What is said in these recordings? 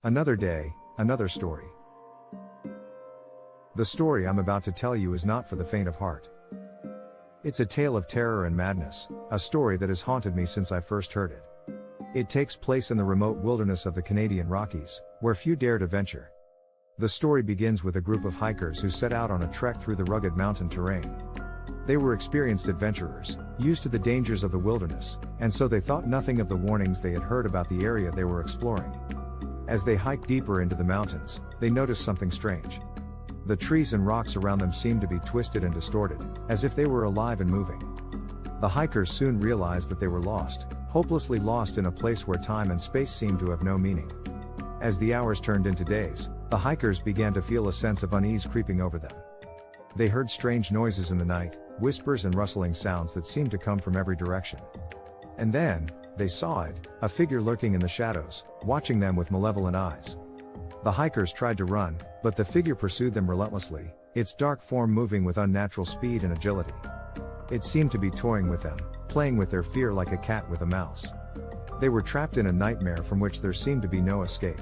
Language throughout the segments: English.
Another day, another story. The story I'm about to tell you is not for the faint of heart. It's a tale of terror and madness, a story that has haunted me since I first heard it. It takes place in the remote wilderness of the Canadian Rockies, where few dare to venture. The story begins with a group of hikers who set out on a trek through the rugged mountain terrain. They were experienced adventurers, used to the dangers of the wilderness, and so they thought nothing of the warnings they had heard about the area they were exploring. As they hiked deeper into the mountains, they noticed something strange. The trees and rocks around them seemed to be twisted and distorted, as if they were alive and moving. The hikers soon realized that they were lost, hopelessly lost in a place where time and space seemed to have no meaning. As the hours turned into days, the hikers began to feel a sense of unease creeping over them. They heard strange noises in the night, whispers and rustling sounds that seemed to come from every direction. And then, they saw it, a figure lurking in the shadows, watching them with malevolent eyes. The hikers tried to run, but the figure pursued them relentlessly, its dark form moving with unnatural speed and agility. It seemed to be toying with them, playing with their fear like a cat with a mouse. They were trapped in a nightmare from which there seemed to be no escape.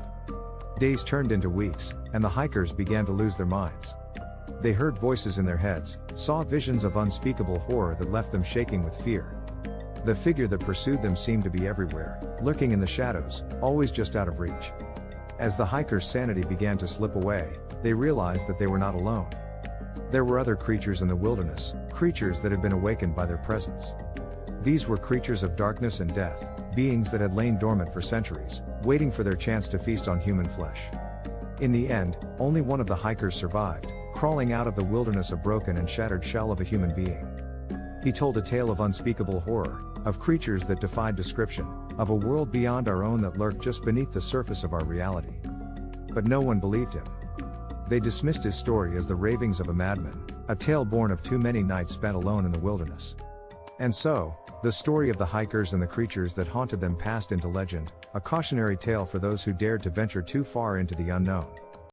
Days turned into weeks, and the hikers began to lose their minds. They heard voices in their heads, saw visions of unspeakable horror that left them shaking with fear. The figure that pursued them seemed to be everywhere, lurking in the shadows, always just out of reach. As the hikers' sanity began to slip away, they realized that they were not alone. There were other creatures in the wilderness, creatures that had been awakened by their presence. These were creatures of darkness and death, beings that had lain dormant for centuries, waiting for their chance to feast on human flesh. In the end, only one of the hikers survived, crawling out of the wilderness a broken and shattered shell of a human being. He told a tale of unspeakable horror, of creatures that defied description, of a world beyond our own that lurked just beneath the surface of our reality. But no one believed him. They dismissed his story as the ravings of a madman, a tale born of too many nights spent alone in the wilderness. And so, the story of the hikers and the creatures that haunted them passed into legend, a cautionary tale for those who dared to venture too far into the unknown.